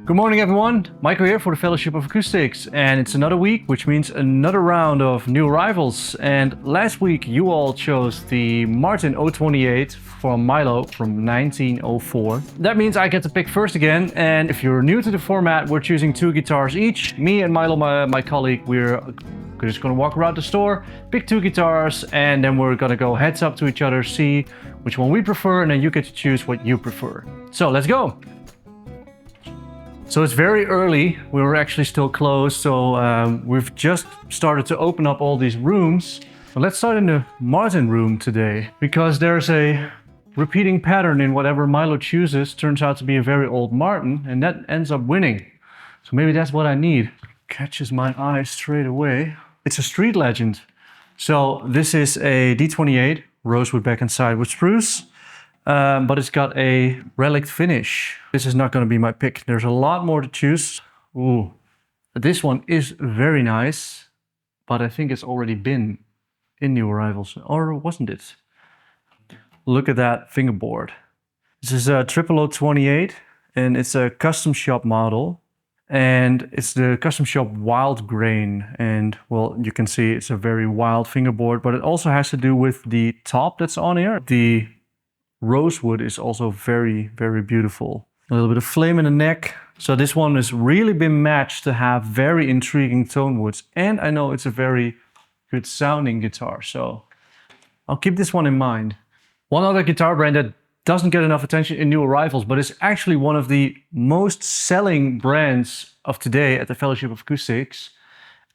Good morning everyone, Maico here for the Fellowship of Acoustics, and it's another week, which means another round of new arrivals. And last week you all chose the Martin 028 from Milo from 1904. That means I get to pick first again, and if you're new to the format, we're choosing 2 guitars each. Me and Milo, my colleague, we're just gonna walk around the store, pick 2 guitars, and then we're gonna go heads up to each other, see which one we prefer, and then you get to choose what you prefer. So let's go! So it's very early, we were actually still closed, so we've just started to open up all these rooms. But let's start in the Martin room today, because there's a repeating pattern in whatever Milo chooses. Turns out to be a very old Martin, and that ends up winning. So maybe that's what I need. Catches my eye straight away. It's a street legend. So this is a D28, rosewood back and side with spruce. But it's got a relic finish. This is not going to be my pick. There's a lot more to choose. Ooh, this one is very nice, but I think it's already been in new arrivals, or wasn't it? Look at that fingerboard. This is a 00028, and it's a custom shop model, and it's the custom shop wild grain. And well, you can see it's a very wild fingerboard, but it also has to do with the top that's on here. The rosewood is also very, very beautiful. A little bit of flame in the neck. So this one has really been matched to have very intriguing tone woods. And I know it's a very good sounding guitar, so I'll keep this one in mind. One other guitar brand that doesn't get enough attention in new arrivals, but is actually one of the most selling brands of today at the Fellowship of Acoustics,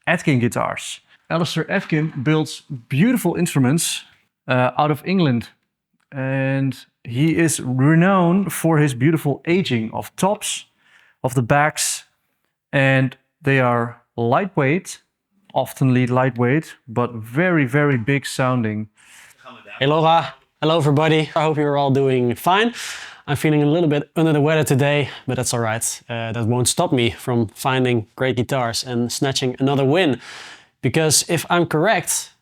Atkin Guitars. Alistair Atkin builds beautiful instruments out of England. And he is renowned for his beautiful aging of tops, of the backs, and they are lightweight, often lightweight, but very, very big sounding. Hey Laura, hello everybody. I hope you're all doing fine. I'm feeling a little bit under the weather today, but that's all right. That won't stop me from finding great guitars and snatching another win. Because if I'm correct,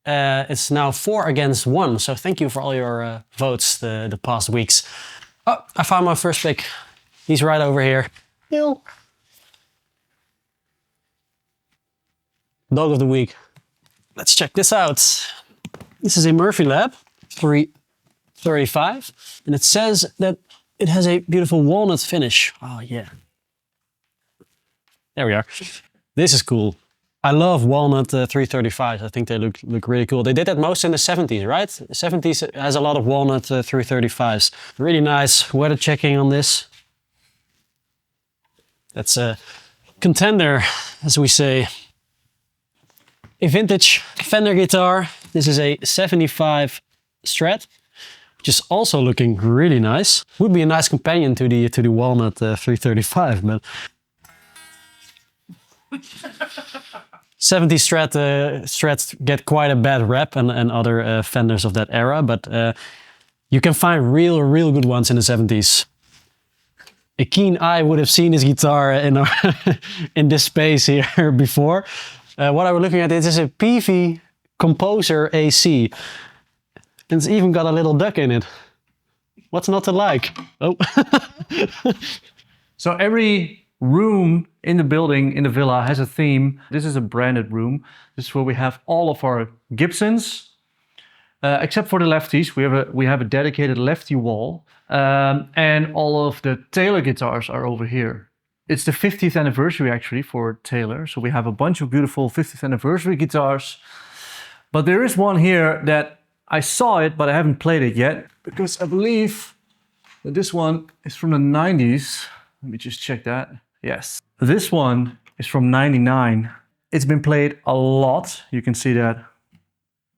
it's now 4 against 1, so thank you for all your votes the past weeks. Oh, I found my first pick. He's right over here. Dog of the week. Let's check this out. This is a Murphy Lab 335, and it says that it has a beautiful walnut finish. Oh yeah. There we are. This is cool. I love walnut 335s. I think they look really cool. They did that most in the 70s, right? The 70s has a lot of walnut 335s. Really nice weather checking on this. That's a contender, as we say. A vintage Fender guitar. This is a 75 Strat, which is also looking really nice. Would be a nice companion to the walnut 335, but 70 Strats get quite a bad rep, and other Fenders of that era, but you can find real good ones in the 70s. A keen eye would have seen this guitar in this space here before. What I was looking at, this is a PV Composer AC. And it's even got a little duck in it. What's not to like? Oh. So every room in the building, in the villa, has a theme. This is a branded room. This is where we have all of our Gibsons, except for the lefties. We have a dedicated lefty wall, and all of the Taylor guitars are over here. It's the 50th anniversary actually for Taylor, so we have a bunch of beautiful 50th anniversary guitars. But there is one here that I saw it, but I haven't played it yet, because I believe that this one is from the 90s. Let me just check that. Yes. This one is from 99. It's been played a lot. You can see that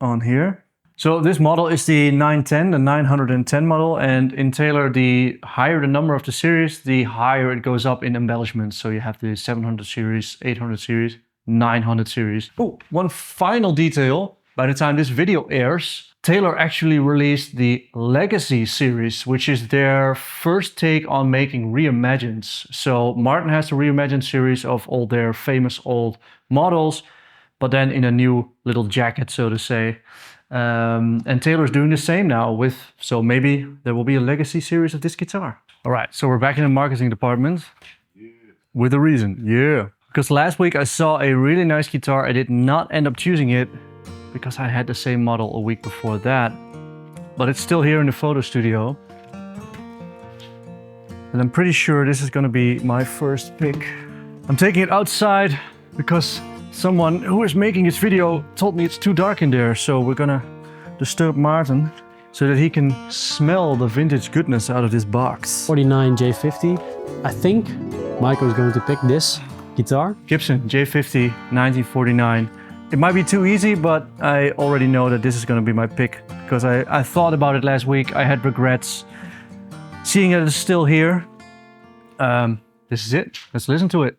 on here. So this model is the 910, the 910 model. And in Taylor, the higher the number of the series, the higher it goes up in embellishments. So you have the 700 series, 800 series, 900 series. Oh, one final detail. By the time this video airs, Taylor actually released the Legacy series, which is their first take on making reimagined. So Martin has the reimagined series of all their famous old models, but then in a new little jacket, so to say. And Taylor's doing the same now so maybe there will be a Legacy series of this guitar. All right, so we're back in the marketing department. with a reason, yeah. Because last week I saw a really nice guitar. I did not end up choosing it because I had the same model a week before that. But it's still here in the photo studio. And I'm pretty sure this is gonna be my first pick. I'm taking it outside because someone who is making this video told me it's too dark in there. So we're gonna disturb Martin so that he can smell the vintage goodness out of this box. 49 J50. I think Maico is going to pick this guitar. Gibson J50 1949. It might be too easy, but I already know that this is gonna be my pick because I thought about it last week. I had regrets. Seeing that it's still here, this is it. Let's listen to it.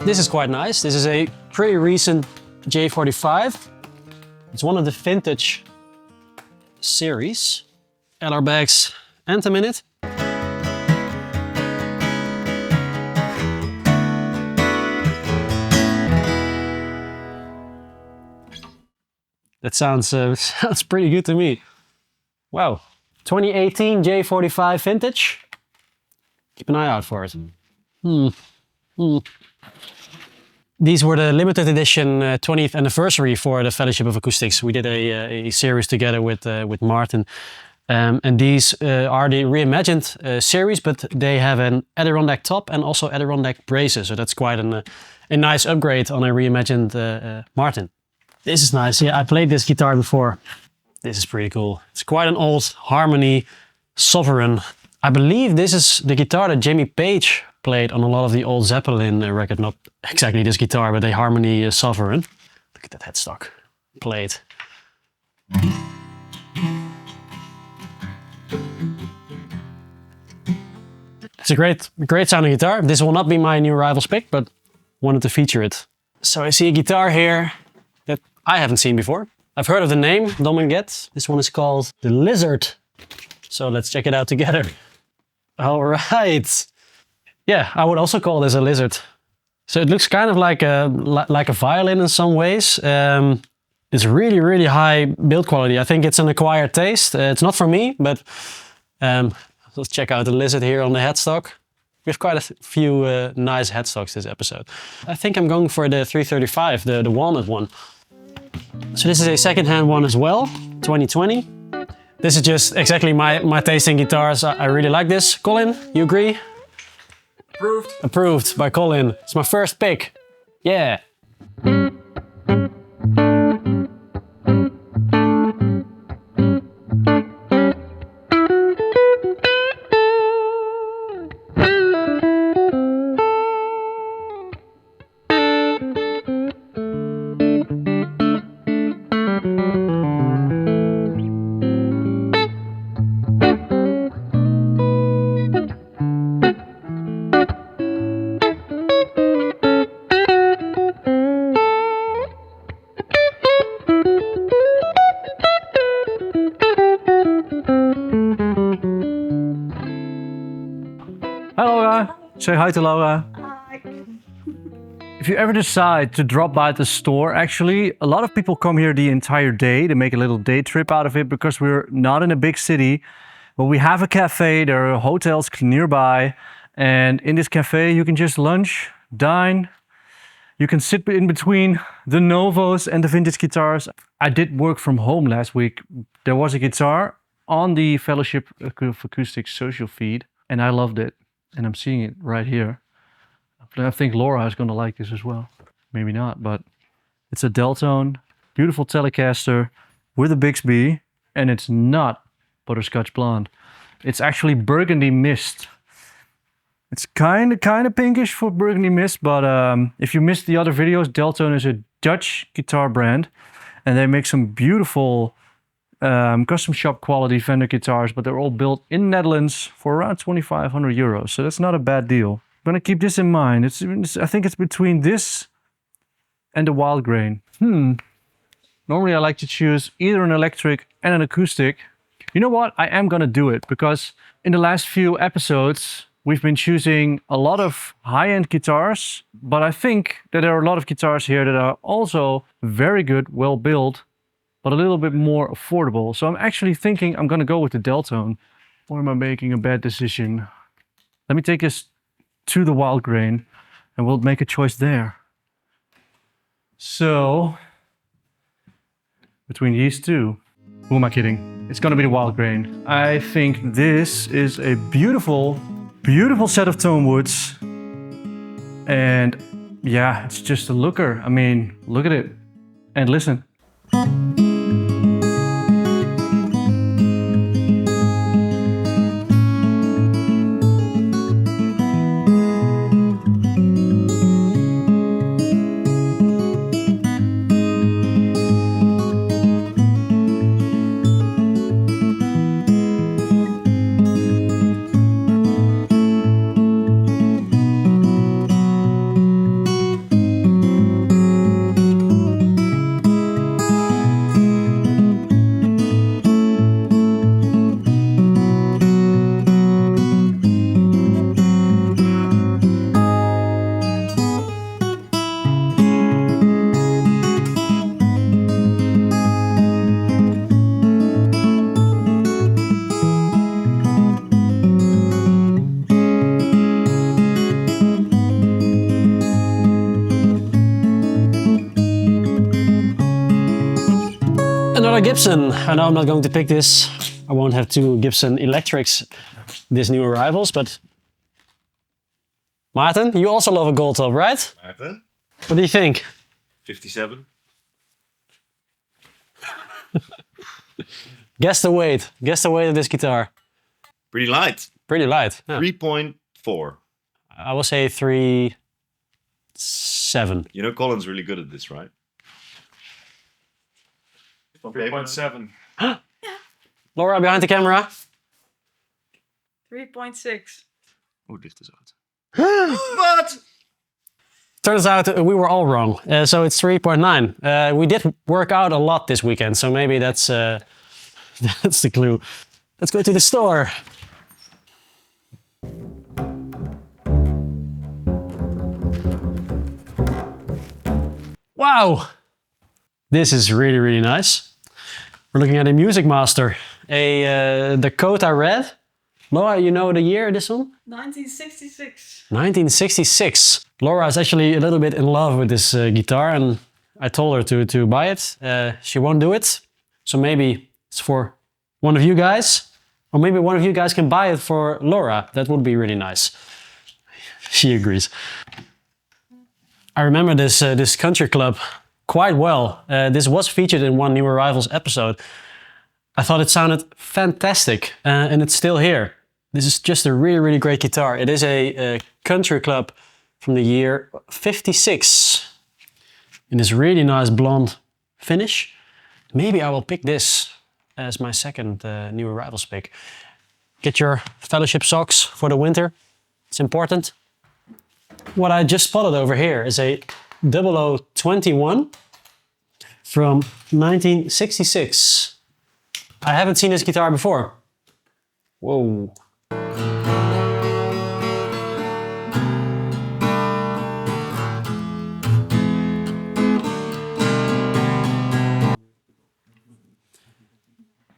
This is quite nice. This is a pretty recent J45. It's one of the vintage series. LR Bag's anthem in it. That sounds sounds pretty good to me. Wow. 2018 J45 vintage. Keep an eye out for it. These were the limited edition 20th anniversary for the Fellowship of Acoustics. We did a series together with Martin. And these are the reimagined series, but they have an Adirondack top and also Adirondack braces. So that's quite a nice upgrade on a reimagined Martin. This is nice. Yeah, I played this guitar before. This is pretty cool. It's quite an old Harmony Sovereign. I believe this is the guitar that Jimmy Page played on a lot of the old Zeppelin record. Not exactly this guitar, but a Harmony Sovereign. Look at that headstock plate. It's a great sounding guitar. This will not be my new Rivals pick, but wanted to feature it. So I see a guitar here that I haven't seen before. I've heard of the name, Dominguez. This one is called the Lizard. So let's check it out together. All right. Yeah, I would also call this a Lizard. So it looks kind of like a violin in some ways. It's really high build quality. I think it's an acquired taste. It's not for me, but let's check out the Lizard here on the headstock. We have quite a few nice headstocks this episode. I think I'm going for the 335, the walnut one. So this is a second-hand one as well, 2020. This is just exactly my taste in guitars. I really like this. Colin, you agree? Approved. Approved by Colin. It's my first pick. Yeah. Hi Laura, say hi to Laura. Hi. If you ever decide to drop by the store, actually, a lot of people come here the entire day. They make a little day trip out of it because we're not in a big city. But we have a cafe, there are hotels nearby. And in this cafe, you can just lunch, dine. You can sit in between the Novos and the vintage guitars. I did work from home last week. There was a guitar on the Fellowship of Acoustics social feed, and I loved it. And I'm seeing it right here. I'm But I think Laura is gonna like this as well. Maybe not, but it's a Deltone, beautiful Telecaster with a Bixby, and it's not butterscotch blonde. It's actually burgundy mist. It's kind of pinkish for burgundy mist, but if you missed the other videos, Deltone is a Dutch guitar brand, and they make some beautiful custom shop quality Fender guitars, but they're all built in Netherlands for around 2,500 euros. So that's not a bad deal. I'm gonna keep this in mind. I think it's between this and the wild grain. Normally I like to choose either an electric and an acoustic. You know what? I am gonna do it because in the last few episodes we've been choosing a lot of high-end guitars, but I think that there are a lot of guitars here that are also very good, well built, but a little bit more affordable. So I'm actually thinking I'm gonna go with the Deltone. Or am I making a bad decision? Let me take this to the wild grain and we'll make a choice there. So, between these two, who am I kidding? It's gonna be the wild grain. I think this is a beautiful, beautiful set of tone woods. And yeah, it's just a looker. I mean, look at it and listen. Another Gibson. I know I'm not going to pick this. I won't have two Gibson electrics, these new arrivals, but Maarten, you also love a gold top, right? Maarten? What do you think? 57. Guess the weight. Guess the weight of this guitar. Pretty light. Pretty light. Yeah. 3.4. I will say 3.7. You know Colin's really good at this, right? 3.7. Laura, behind the camera. 3.6. Hoe dicht is het? What? Turns out we were all wrong. So it's 3.9. We did work out a lot this weekend, so maybe that's that's the clue. Let's go to the store. Wow! This is really, really nice. We're looking at a Music Master, a Dakota Red. Laura, you know the year of this one? 1966. 1966. Laura is actually a little bit in love with this guitar, and I told her to buy it. She won't do it. So maybe it's for one of you guys, or maybe one of you guys can buy it for Laura. That would be really nice. She agrees. I remember this country club quite well. This was featured in one New Arrivals episode. I thought it sounded fantastic, and it's still here. This is just a really, really great guitar. It is a country club from the year 56. In this really nice blonde finish. Maybe I will pick this as my second New Arrivals pick. Get your fellowship socks for the winter. It's important. What I just spotted over here is a 0021 from 1966. I haven't seen this guitar before. Whoa.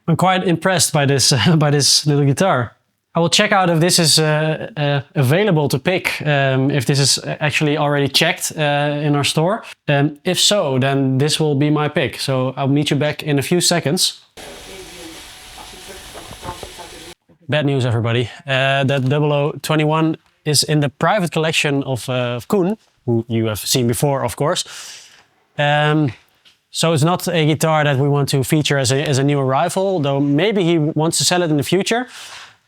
I'm quite impressed by this by this little guitar. I will check out if this is available to pick, if this is actually already checked in our store. If so, then this will be my pick. So I'll meet you back in a few seconds. Bad news, everybody. That 0021 is in the private collection of Koen, who you have seen before, of course. So it's not a guitar that we want to feature as a new arrival, though maybe he wants to sell it in the future.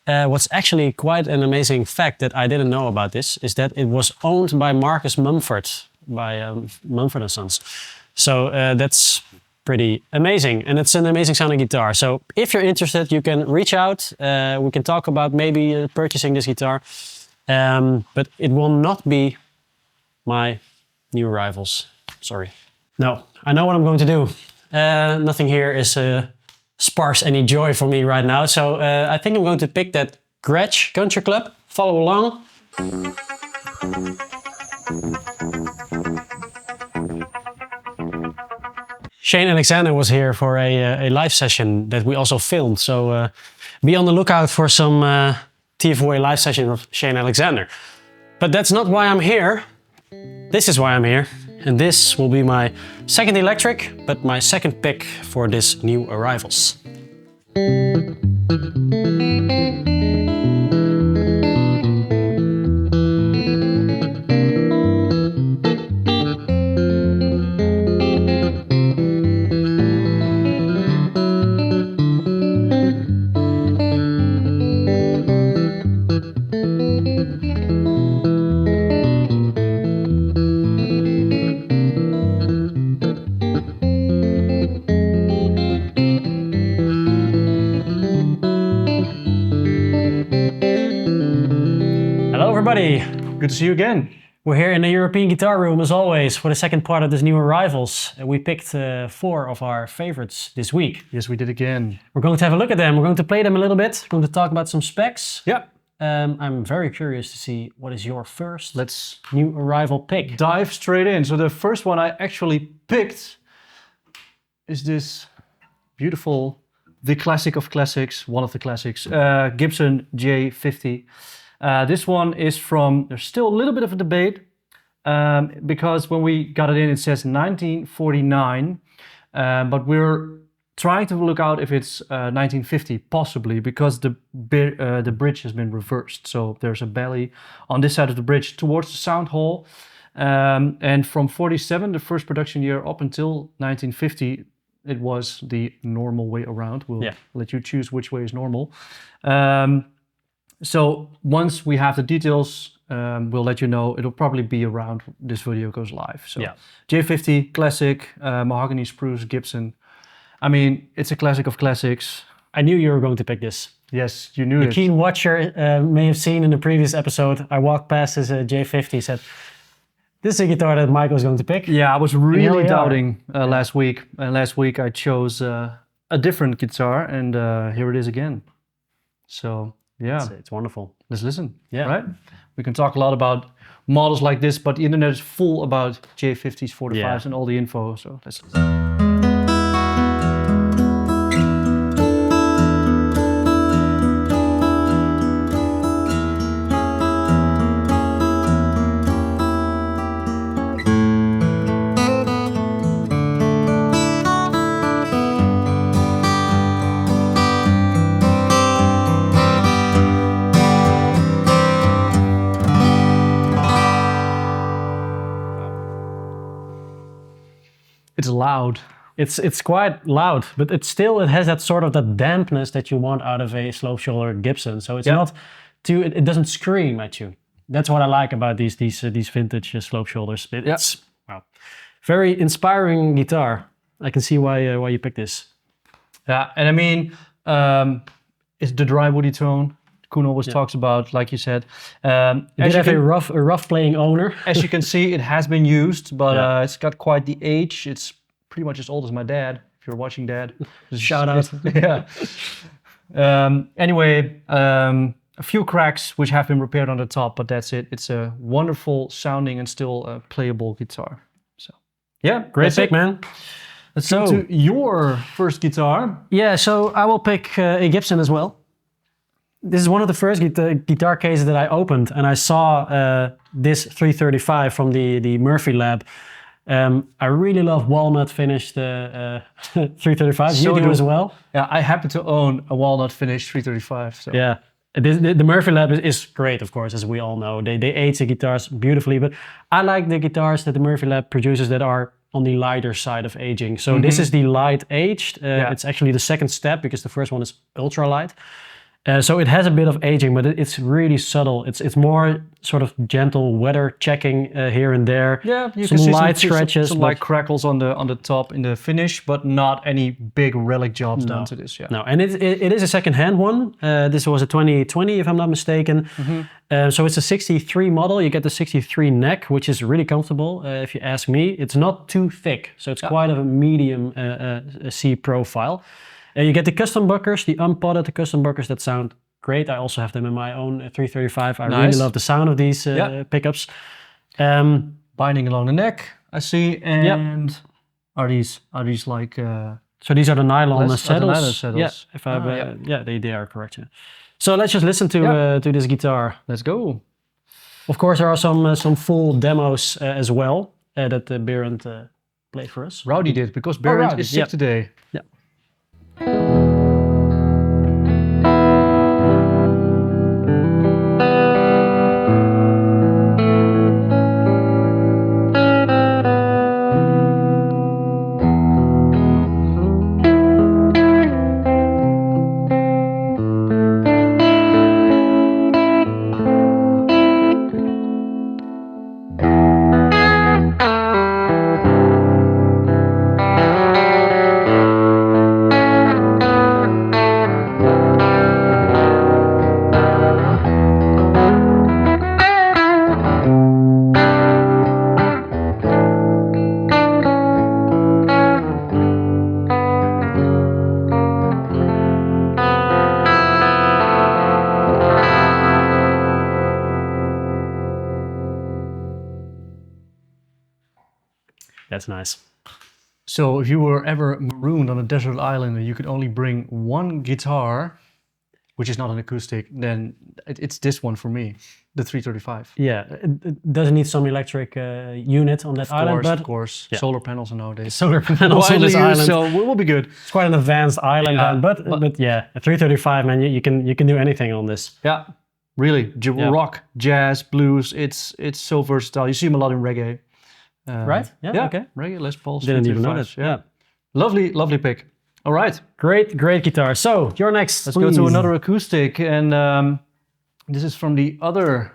What's actually quite an amazing fact that I didn't know about this is that it was owned by Marcus Mumford, by Mumford & Sons. So that's pretty amazing, and it's an amazing sounding guitar. So if you're interested, you can reach out. We can talk about maybe purchasing this guitar, but it will not be my new arrivals. Sorry. No, I know what I'm going to do. Nothing here is sparks any joy for me right now. So I think I'm going to pick that Gretsch Country Club. Follow along. Shane Alexander was here for a live session that we also filmed. So be on the lookout for some TFOA live session of Shane Alexander. But that's not why I'm here. This is why I'm here. And this will be my second electric, but my second pick for this new arrivals. Good to see you again. We're here in the European Guitar Room as always for the second part of this new arrivals. We picked 4 of our favorites this week. Yes, we did again. We're going to have a look at them. We're going to play them a little bit. We're going to talk about some specs. Yeah. I'm very curious to see what is your first Let's new arrival pick. dive straight in. So the first one I actually picked is this beautiful, the classic of classics, one of the classics, Gibson J50. This one is from, there's still a little bit of a debate because when we got it in, it says 1949, but we're trying to look out if it's 1950, possibly, because the bridge has been reversed. So there's a belly on this side of the bridge towards the sound hole. And from 47, the first production year, up until 1950, it was the normal way around. We'll let you choose which way is normal. So once we have the details, we'll let you know. It'll probably be around this video goes live. So J50, classic, mahogany spruce, Gibson. I mean, it's a classic of classics. I knew you were going to pick this. Yes, you knew it. The keen watcher may have seen in the previous episode, I walked past this J50, said, this is a guitar that Maico is going to pick. Yeah, I was really doubting last week. And last week I chose a different guitar, and here it is again. So... yeah, it's wonderful. Let's listen. Yeah, right. We can talk a lot about models like this, but the internet is full about J50s, 45s, and all the info. So let's listen. It's loud. It's quite loud, but it has that sort of that dampness that you want out of a slope shoulder Gibson. So it's not too. It doesn't scream at you. That's what I like about these vintage slope shoulders. It's very inspiring guitar. I can see why you picked this. Yeah, and I mean, it's the dry woody tone Koen always talks about, like you said. It have a rough playing owner. As you can see, it has been used, but it's got quite the age. It's pretty much as old as my dad. If you're watching, Dad, shout out. Anyway, a few cracks which have been repaired on the top, but that's it. It's a wonderful sounding and still playable guitar. So yeah, great pick, man. Let's go to your first guitar. Yeah, so I will pick a Gibson as well. This is one of the first guitar cases that I opened, and I saw this 335 from the Murphy Lab. I really love walnut finished 335. You do as well? Yeah, I happen to own a walnut finished 335. So. Yeah, The Murphy Lab is great, of course, as we all know. They age the guitars beautifully, but I like the guitars that the Murphy Lab produces that are on the lighter side of aging. So this is the light aged. It's actually the second step because the first one is ultra light. So it has a bit of aging, but it's really subtle. It's more sort of gentle weather checking here and there. Yeah, you some can see light some scratches, some but light crackles on the top in the finish, but not any big relic jobs done to this. Yeah. no. And it is a second-hand one. This was a 2020, if I'm not mistaken. So it's a 63 model. You get the 63 neck, which is really comfortable, if you ask me. It's not too thick, so it's quite a medium C profile. You get the custom buckers, the unpotted custom buckers that sound great. I also have them in my own 335. I really love the sound of these pickups. Binding along the neck, I see. And are these like? So these are the nylon saddles. Nylon saddles. Yeah, they are correct. Yeah. So let's just listen to this guitar. Let's go. Of course, there are some full demos as well that Berend played for us. Rowdy did because Berend is sick today. Yeah. That's nice. So if you were ever marooned on a desert island and you could only bring one guitar, which is not an acoustic, then it's this one for me, the 335. Yeah, it doesn't need some electric unit on that island, but Of course, solar panels nowadays. solar panels on this Widely used, island. so we will be good. It's quite an advanced island, but yeah, a 335, man, you can do anything on this. Yeah, really, rock, jazz, blues. It's so versatile. You see them a lot in reggae. Right? Yeah. Okay. Reggae, Les Pauls. Didn't even know 335s, that. Yeah. Lovely pick. All right, Great guitar. So you're next. let's go to another acoustic, and this is from the other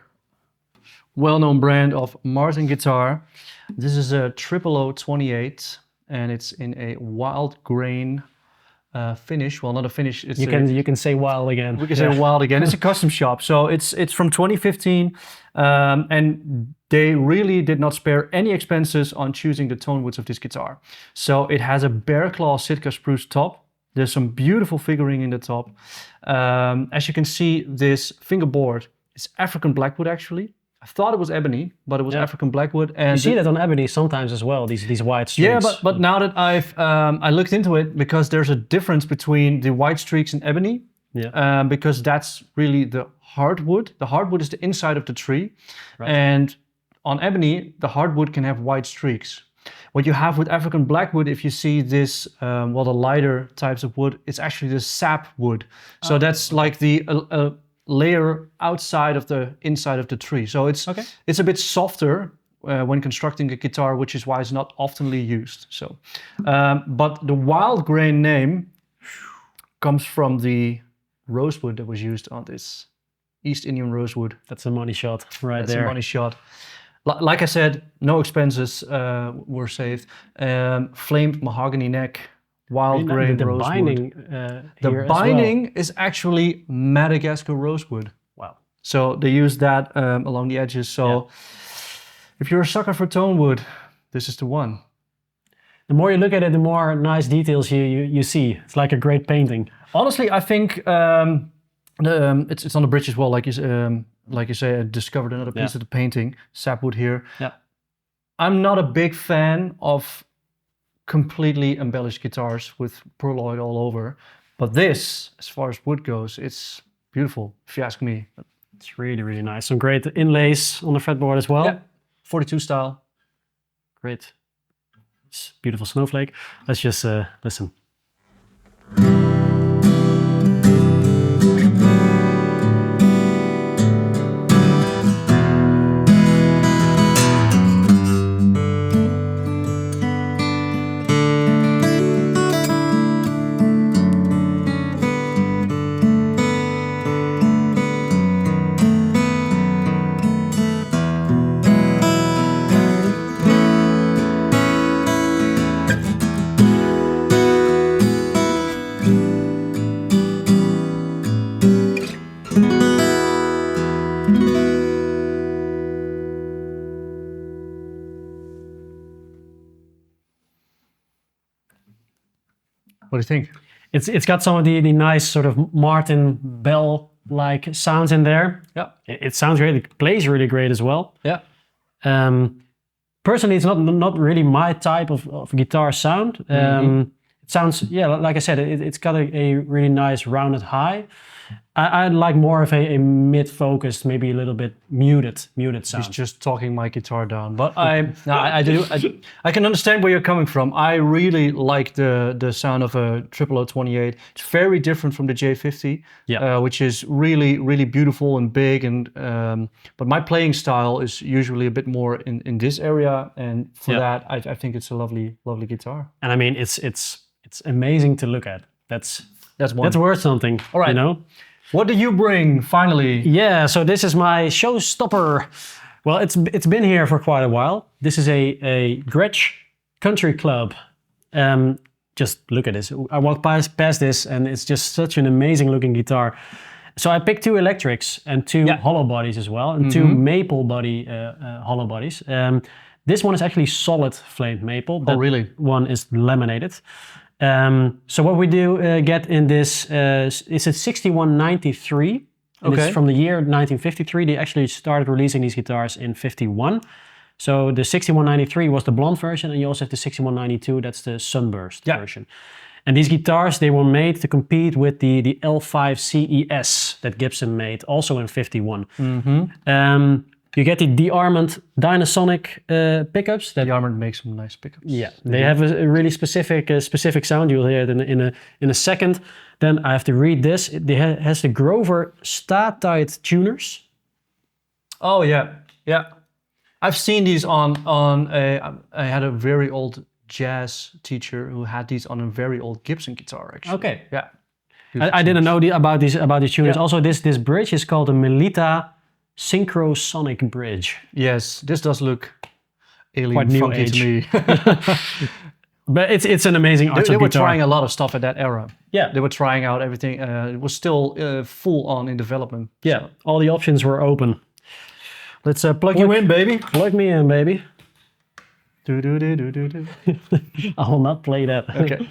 well-known brand of Martin guitar. This is a 00028, and it's in a wild grain finish. Well, not a finish. It's You can say wild again. we can say wild again. It's a custom shop, so it's from 2015, and they really did not spare any expenses on choosing the tone woods of this guitar. So it has a bear claw Sitka spruce top. There's some beautiful figuring in the top. As you can see, this fingerboard is African blackwood actually. I thought it was ebony, but it was African blackwood. And You see that on ebony sometimes as well. These white streaks. yeah, but now that I looked into it, because there's a difference between the white streaks and ebony. Yeah. Because that's really the hardwood. The hardwood is the inside of the tree, and on ebony, the hardwood can have white streaks. What you have with African blackwood, if you see this, the lighter types of wood, it's actually the sap wood. So that's like the layer outside of the inside of the tree. So it's a bit softer when constructing a guitar, which is why it's not oftenly used. So, but the wild grain name comes from the rosewood that was used on this East Indian rosewood. That's a money shot right That's there. a money shot. Like I said, no expenses were saved. Flamed mahogany neck, wild grain the rosewood. binding The here binding as is actually Madagascar rosewood. well. Wow. So they use that along the edges. So if you're a sucker for tone wood, this is the one. The more you look at it, the more nice details you see. It's like a great painting. Honestly, I think it's on the bridge as well. Like you say, I discovered another piece of the painting, sapwood here. Yeah. I'm not a big fan of completely embellished guitars with perloid all over, but this, as far as wood goes, it's beautiful, if you ask me. It's really, really nice. Some great inlays on the fretboard as well. Yeah, 42 style. Great. It's beautiful snowflake. Let's just listen. What do you think? It's got some of the nice sort of Martin Bell-like sounds in there. Yeah. It sounds great. It plays really great as well. Yeah. Personally, it's not really my type of guitar sound. It sounds, like I said, it's got a really nice rounded high. I like more of a mid-focused, maybe a little bit muted sound. He's just talking my guitar down, but I can understand where you're coming from. I really like the sound of a 00028. It's very different from the J50, which is really beautiful and big. And but my playing style is usually a bit more in this area, and for that, I think it's a lovely guitar. And I mean, it's amazing to look at. That's worth something. All right, you know. What do you bring finally? Yeah, so this is my showstopper. Well, it's been here for quite a while. This is a Gretsch Country Club. Just look at this. I walked past this, and it's just such an amazing looking guitar. So I picked 2 electrics and 2 hollow bodies as well, and 2 maple body hollow bodies. This one is actually solid flamed maple. That really? One is laminated. So what we do get in this is a 6193. And it's from the year 1953. They actually started releasing these guitars in 51. So the 6193 was the blonde version, and you also have the 6192, that's the sunburst version. And these guitars, they were made to compete with the L5 CES that Gibson made, also in 51. You get the De-Armand Dynasonic pickups. That De-Armand makes some nice pickups. Yeah, they have a really specific sound. You'll hear it in a second. Then I have to read this. It has the Grover Sta-Tight tuners. Oh yeah. I've seen these I had a very old jazz teacher who had these on a very old Gibson guitar actually. Okay. Yeah. I didn't know about these tuners. Also, this bridge is called a Melita Synchrosonic bridge. Yes, this does look alien quite new funky age to me. But it's an amazing art They were guitar. trying a lot of stuff at that era. Yeah. They were trying out everything. It was still full on in development. Yeah, so all the options were open. Let's plug you in, baby. Plug me in, baby. Do. I will not play that. Okay.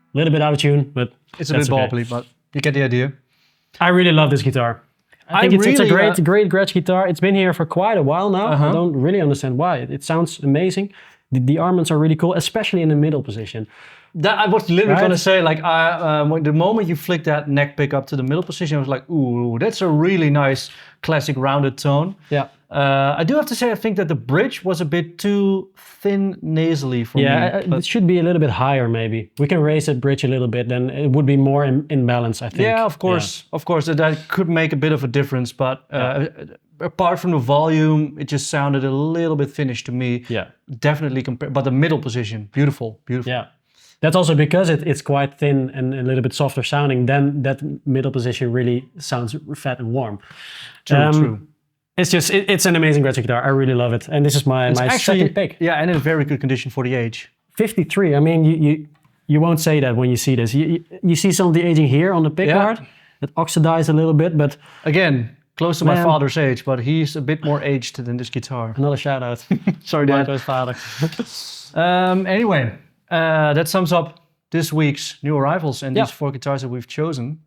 A little bit out of tune, but It's a bit bobbly, but you get the idea. I really love this guitar. I think it's a great Gretsch guitar. It's been here for quite a while now. I don't really understand why. It sounds amazing. The armbands are really cool, especially in the middle position. That I was literally going to say, like, when the moment you flick that neck pick up to the middle position, I was like, ooh, that's a really nice classic rounded tone. Yeah. I do have to say, I think that the bridge was a bit too thin nasally for me. Yeah, it should be a little bit higher maybe. We can raise that bridge a little bit, then it would be more in balance, I think. Yeah, of course. Yeah. Of course, that could make a bit of a difference, but apart from the volume, it just sounded a little bit thinnish to me. Yeah. Definitely, but the middle position, beautiful. Yeah. That's also because it's quite thin and a little bit softer sounding, then that middle position really sounds fat and warm. True. It's an amazing Gretsch guitar. I really love it. And this is my second pick. Yeah, and in very good condition for the age. 53. I mean, you won't say that when you see this. You see some of the aging here on the pickguard. It oxidized a little bit, but... Again, close to my father's age, but he's a bit more aged than this guitar. Another shout out. Sorry, Dad. Maico's father. Anyway, that sums up this week's new arrivals and these 4 guitars that we've chosen.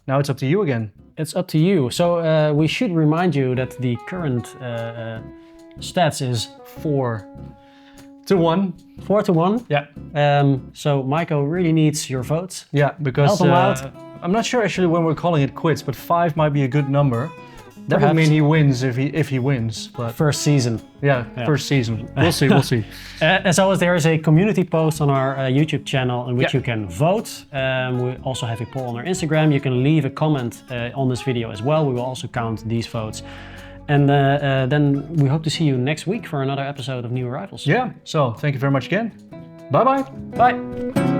Now it's up to you again. It's up to you. So we should remind you that the current stats is 4-1. 4-1. Yeah. So Maico really needs your votes. Yeah, because help him out. I'm not sure actually when we're calling it quits, but 5 might be a good number. That would mean he wins if he wins. But first season. Yeah, first season. We'll see. We'll see. As always, there is a community post on our YouTube channel in which you can vote. We also have a poll on our Instagram. You can leave a comment on this video as well. We will also count these votes. And then we hope to see you next week for another episode of New Arrivals. Yeah, so thank you very much again. Bye-bye. Bye.